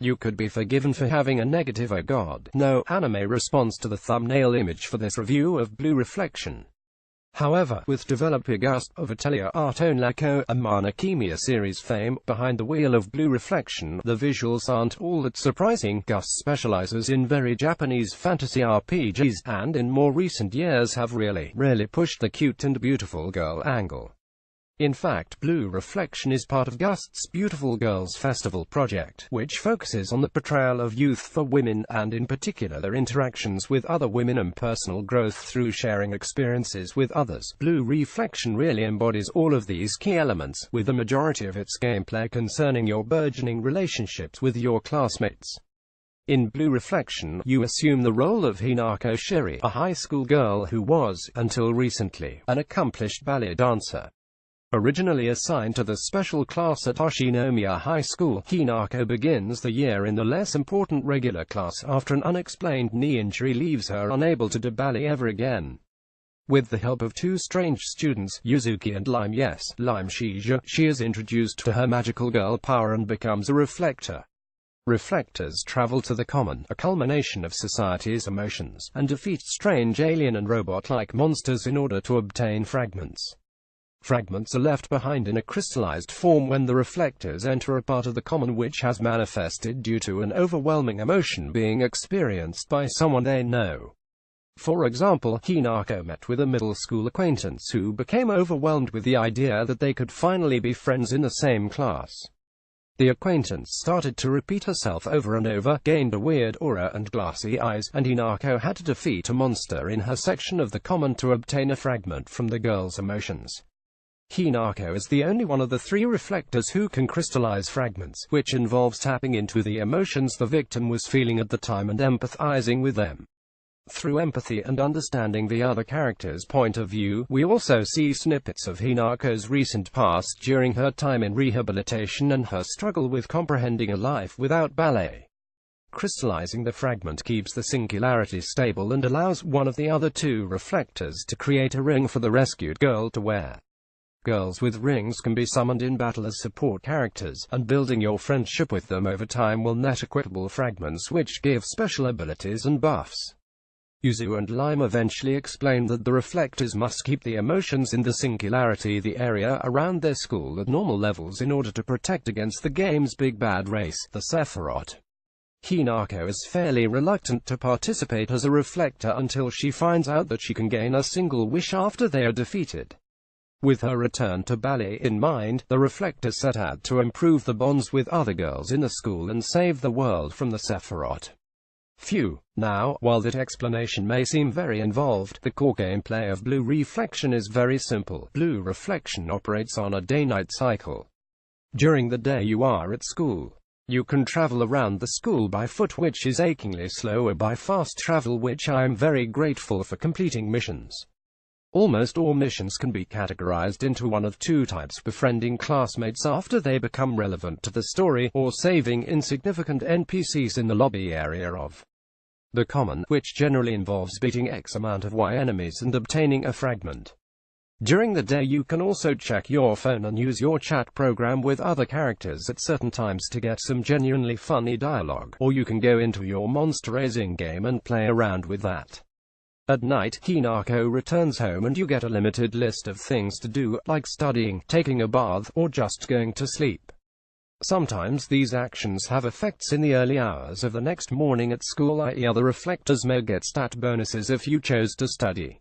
You could be forgiven for having a negative "oh god, no" anime response to the thumbnail image for this review of Blue Reflection. However, with developer Gus of Atelier Art Onlako and Manakimiya series fame behind the wheel of Blue Reflection, the visuals aren't all that surprising. Gus specializes in very Japanese fantasy RPGs, and in more recent years have really pushed the cute and beautiful girl angle. In fact, Blue Reflection is part of Gus's Beautiful Girls Festival project, which focuses on the portrayal of youth for women, and in particular their interactions with other women and personal growth through sharing experiences with others. Blue Reflection really embodies all of these key elements, with the majority of its gameplay concerning your burgeoning relationships with your classmates. In Blue Reflection, you assume the role of Hinako Shiri, a high school girl who was, until recently, an accomplished ballet dancer. Originally assigned to the special class at Toshinomiya High School, Hinako begins the year in the less important regular class after an unexplained knee injury leaves her unable to do ballet ever again. With the help of two strange students, Yuzuki and Lime Shija, she is introduced to her magical girl power and becomes a reflector. Reflectors travel to the common, a culmination of society's emotions, and defeat strange alien and robot-like monsters in order to obtain fragments. Fragments are left behind in a crystallized form when the reflectors enter a part of the common which has manifested due to an overwhelming emotion being experienced by someone they know. For example, Hinako met with a middle school acquaintance who became overwhelmed with the idea that they could finally be friends in the same class. The acquaintance started to repeat herself over and over, gained a weird aura and glassy eyes, and Hinako had to defeat a monster in her section of the common to obtain a fragment from the girl's emotions. Hinako is the only one of the three reflectors who can crystallize fragments, which involves tapping into the emotions the victim was feeling at the time and empathizing with them. Through empathy and understanding the other character's point of view, we also see snippets of Hinako's recent past during her time in rehabilitation and her struggle with comprehending a life without ballet. Crystallizing the fragment keeps the singularity stable and allows one of the other two reflectors to create a ring for the rescued girl to wear. Girls with rings can be summoned in battle as support characters, and building your friendship with them over time will net equitable fragments which give special abilities and buffs. Yuzu and Lime eventually explain that the reflectors must keep the emotions in the singularity, the area around their school, at normal levels in order to protect against the game's big bad race, the Sephiroth. Hinako is fairly reluctant to participate as a reflector until she finds out that she can gain a single wish after they are defeated. With her return to ballet in mind, the reflectors set out to improve the bonds with other girls in the school and save the world from the Sephiroth. Phew. Now, while that explanation may seem very involved, the core gameplay of Blue Reflection is very simple. Blue Reflection operates on a day-night cycle. During the day you are at school. You can travel around the school by foot, which is achingly slow, or by fast travel, which I am very grateful for completing missions. Almost all missions can be categorized into one of two types: befriending classmates after they become relevant to the story, or saving insignificant NPCs in the lobby area of the common, which generally involves beating X amount of Y enemies and obtaining a fragment. During the day you can also check your phone and use your chat program with other characters at certain times to get some genuinely funny dialogue, or you can go into your monster raising game and play around with that. At night, Hinako returns home and you get a limited list of things to do, like studying, taking a bath, or just going to sleep. Sometimes these actions have effects in the early hours of the next morning at school, i.e. other reflectors may get stat bonuses if you chose to study.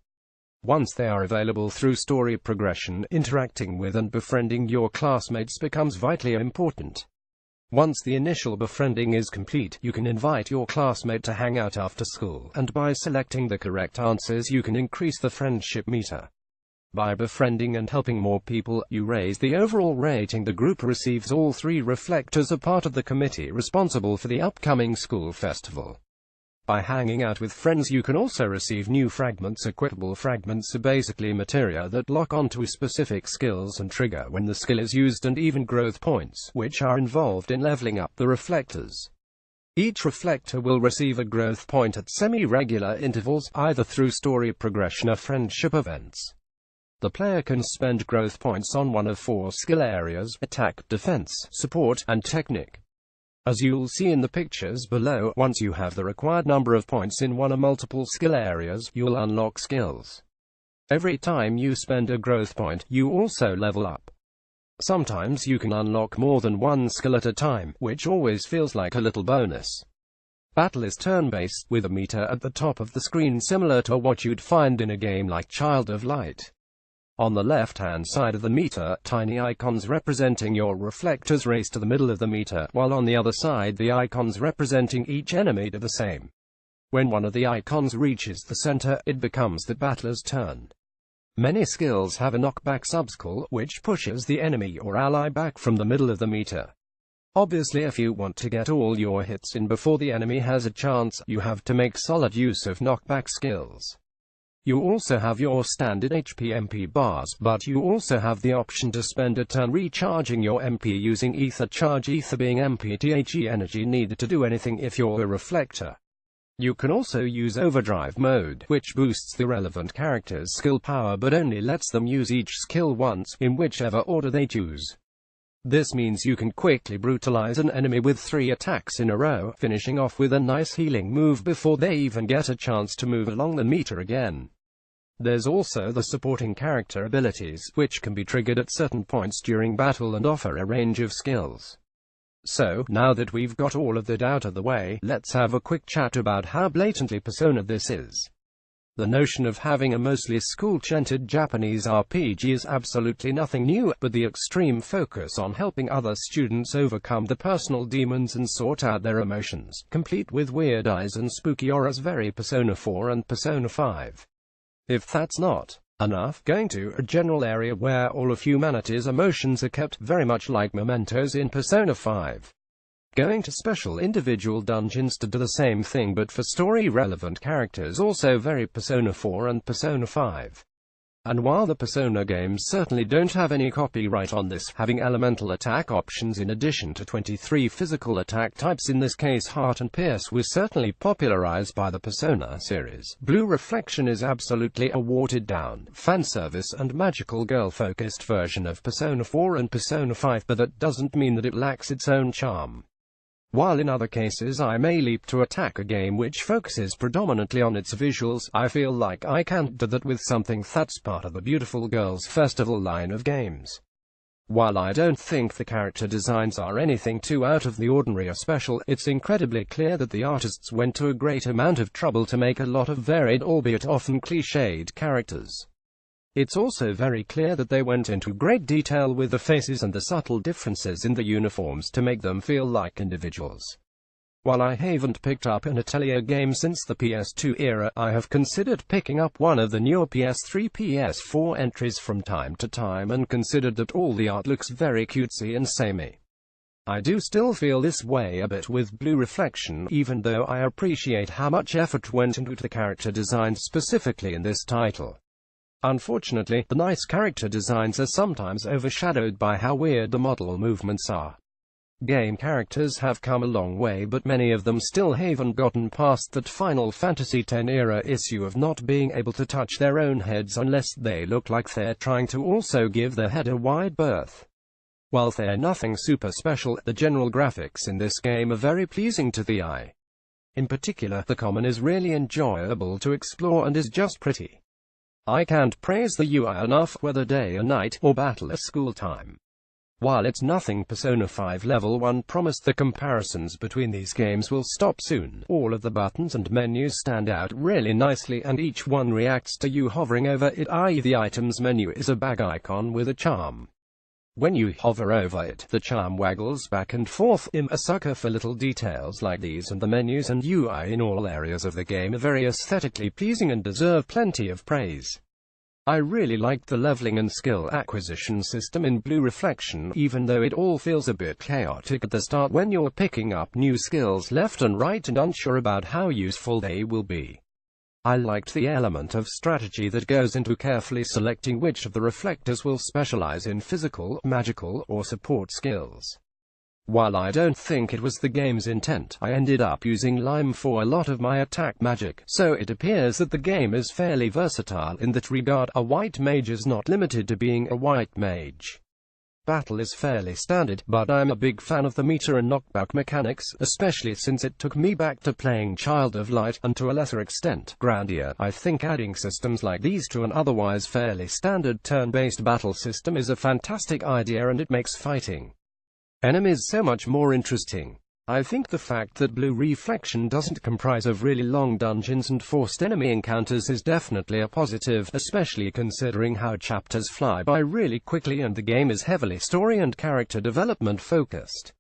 Once they are available through story progression, interacting with and befriending your classmates becomes vitally important. Once the initial befriending is complete, you can invite your classmate to hang out after school, and by selecting the correct answers you can increase the friendship meter. By befriending and helping more people, you raise the overall rating the group receives. All three reflectors are part of the committee responsible for the upcoming school festival. By hanging out with friends you can also receive new fragments. Equitable fragments are basically materia that lock onto specific skills and trigger when the skill is used, and even growth points, which are involved in leveling up the reflectors. Each reflector will receive a growth point at semi-regular intervals, either through story progression or friendship events. The player can spend growth points on one of four skill areas: attack, defense, support, and technique. As you'll see in the pictures below, once you have the required number of points in one or multiple skill areas, you'll unlock skills. Every time you spend a growth point, you also level up. Sometimes you can unlock more than one skill at a time, which always feels like a little bonus. Battle is turn-based, with a meter at the top of the screen similar to what you'd find in a game like Child of Light. On the left-hand side of the meter, tiny icons representing your reflectors race to the middle of the meter, while on the other side the icons representing each enemy do the same. When one of the icons reaches the center, it becomes the battler's turn. Many skills have a knockback subskill, which pushes the enemy or ally back from the middle of the meter. Obviously, if you want to get all your hits in before the enemy has a chance, you have to make solid use of knockback skills. You also have your standard HP/MP bars, but you also have the option to spend a turn recharging your MP using ether charge, ether being MPTHE energy needed to do anything if you're a reflector. You can also use overdrive mode, which boosts the relevant character's skill power but only lets them use each skill once, in whichever order they choose. This means you can quickly brutalize an enemy with 3 attacks in a row, finishing off with a nice healing move before they even get a chance to move along the meter again. There's also the supporting character abilities, which can be triggered at certain points during battle and offer a range of skills. So, now that we've got all of that out of the way, let's have a quick chat about how blatantly Persona this is. The notion of having a mostly school-centered Japanese RPG is absolutely nothing new, but the extreme focus on helping other students overcome the personal demons and sort out their emotions, complete with weird eyes and spooky auras, very Persona 4 and Persona 5. If that's not enough, going to a general area where all of humanity's emotions are kept, very much like mementos in Persona 5. Going to special individual dungeons to do the same thing but for story-relevant characters, also very Persona 4 and Persona 5. And while the Persona games certainly don't have any copyright on this, having elemental attack options in addition to 23 physical attack types, in this case Heart and Pierce, was certainly popularized by the Persona series. Blue Reflection is absolutely a watered-down, fanservice and magical girl-focused version of Persona 4 and Persona 5, but that doesn't mean that it lacks its own charm. While in other cases I may leap to attack a game which focuses predominantly on its visuals, I feel like I can't do that with something that's part of the Beautiful Girls Festival line of games. While I don't think the character designs are anything too out of the ordinary or special, it's incredibly clear that the artists went to a great amount of trouble to make a lot of varied, albeit often cliched, characters. It's also very clear that they went into great detail with the faces and the subtle differences in the uniforms to make them feel like individuals. While I haven't picked up an Atelier game since the PS2 era, I have considered picking up one of the newer PS3, PS4 entries from time to time and considered that all the art looks very cutesy and samey. I do still feel this way a bit with Blue Reflection, even though I appreciate how much effort went into the character design specifically in this title. Unfortunately, the nice character designs are sometimes overshadowed by how weird the model movements are. Game characters have come a long way, but many of them still haven't gotten past that Final Fantasy X era issue of not being able to touch their own heads unless they look like they're trying to also give their head a wide berth. While they're nothing super special, the general graphics in this game are very pleasing to the eye. In particular, the common is really enjoyable to explore and is just pretty. I can't praise the UI enough, whether day or night, or battle at school time. While it's nothing Persona 5 Level 1 promised, the comparisons between these games will stop soon. All of the buttons and menus stand out really nicely, and each one reacts to you hovering over it, i.e. the items menu is a bag icon with a charm. When you hover over it, the charm waggles back and forth. I'm a sucker for little details like these, and the menus and UI in all areas of the game are very aesthetically pleasing and deserve plenty of praise. I really liked the leveling and skill acquisition system in Blue Reflection, even though it all feels a bit chaotic at the start when you're picking up new skills left and right and unsure about how useful they will be. I liked the element of strategy that goes into carefully selecting which of the reflectors will specialize in physical, magical, or support skills. While I don't think it was the game's intent, I ended up using Lime for a lot of my attack magic, so it appears that the game is fairly versatile in that regard. A white mage is not limited to being a white mage. Battle is fairly standard, but I'm a big fan of the meter and knockback mechanics, especially since it took me back to playing Child of Light, and to a lesser extent, Grandia. I think adding systems like these to an otherwise fairly standard turn-based battle system is a fantastic idea, and it makes fighting enemies so much more interesting. I think the fact that Blue Reflection doesn't comprise of really long dungeons and forced enemy encounters is definitely a positive, especially considering how chapters fly by really quickly and the game is heavily story and character development focused.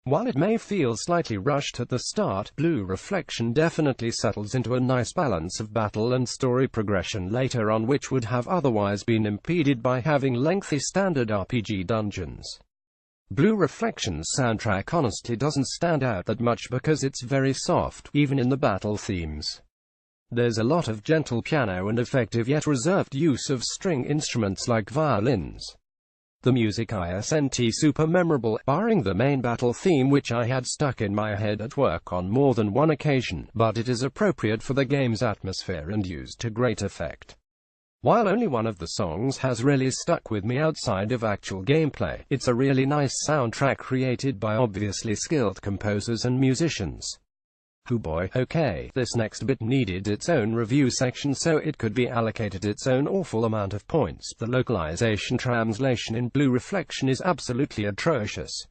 While it may feel slightly rushed at the start, Blue Reflection definitely settles into a nice balance of battle and story progression later on, which would have otherwise been impeded by having lengthy standard RPG dungeons. Blue Reflection's soundtrack honestly doesn't stand out that much because it's very soft, even in the battle themes. There's a lot of gentle piano and effective yet reserved use of string instruments like violins. The music isn't super memorable, barring the main battle theme which I had stuck in my head at work on more than one occasion, but it is appropriate for the game's atmosphere and used to great effect. While only one of the songs has really stuck with me outside of actual gameplay, it's a really nice soundtrack created by obviously skilled composers and musicians. Oh boy, okay, this next bit needed its own review section so it could be allocated its own awful amount of points. The localization translation in Blue Reflection is absolutely atrocious.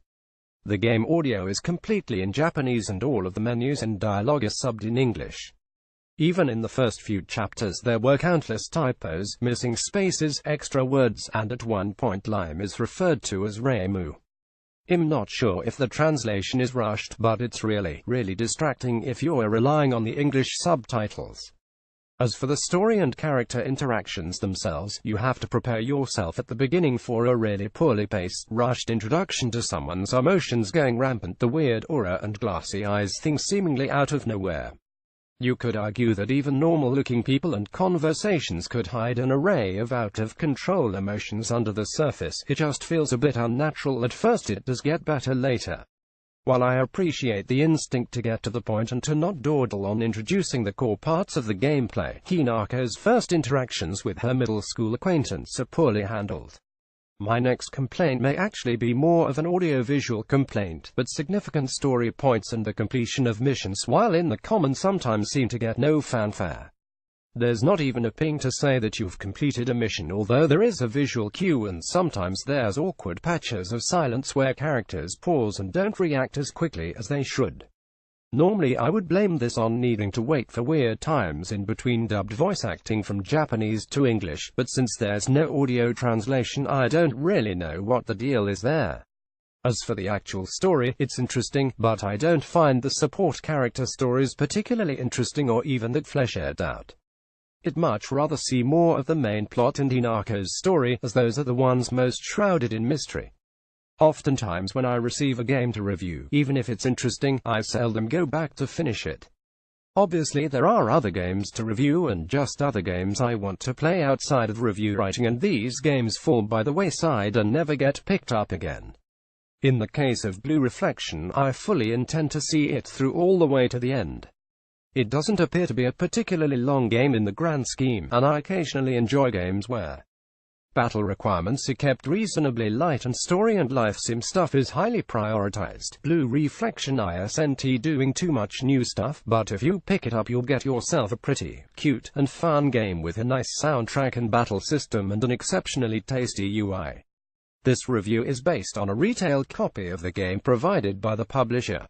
The game audio is completely in Japanese and all of the menus and dialogue is subbed in English. Even in the first few chapters there were countless typos, missing spaces, extra words, and at one point Lime is referred to as Reimu. I'm not sure if the translation is rushed, but it's really distracting if you're relying on the English subtitles. As for the story and character interactions themselves, you have to prepare yourself at the beginning for a really poorly paced, rushed introduction to someone's emotions going rampant, the weird aura and glassy eyes thing seemingly out of nowhere. You could argue that even normal-looking people and conversations could hide an array of out-of-control emotions under the surface. It just feels a bit unnatural at first. It does get better later. While I appreciate the instinct to get to the point and to not dawdle on introducing the core parts of the gameplay, Hinako's first interactions with her middle school acquaintance are poorly handled. My next complaint may actually be more of an audio-visual complaint, but significant story points and the completion of missions while in the common sometimes seem to get no fanfare. There's not even a ping to say that you've completed a mission, although there is a visual cue, and sometimes there's awkward patches of silence where characters pause and don't react as quickly as they should. Normally I would blame this on needing to wait for weird times in between dubbed voice acting from Japanese to English, but since there's no audio translation I don't really know what the deal is there. As for the actual story, it's interesting, but I don't find the support character stories particularly interesting or even that fleshed out. I'd much rather see more of the main plot and Hinako's story, as those are the ones most shrouded in mystery. Oftentimes when I receive a game to review, even if it's interesting, I seldom go back to finish it. Obviously there are other games to review and just other games I want to play outside of review writing, and these games fall by the wayside and never get picked up again. In the case of Blue Reflection, I fully intend to see it through all the way to the end. It doesn't appear to be a particularly long game in the grand scheme, and I occasionally enjoy games where battle requirements are kept reasonably light and story and life sim stuff is highly prioritized. Blue Reflection isn't doing too much new stuff, but if you pick it up you'll get yourself a pretty cute and fun game with a nice soundtrack and battle system and an exceptionally tasty UI. This review is based on a retail copy of the game provided by the publisher.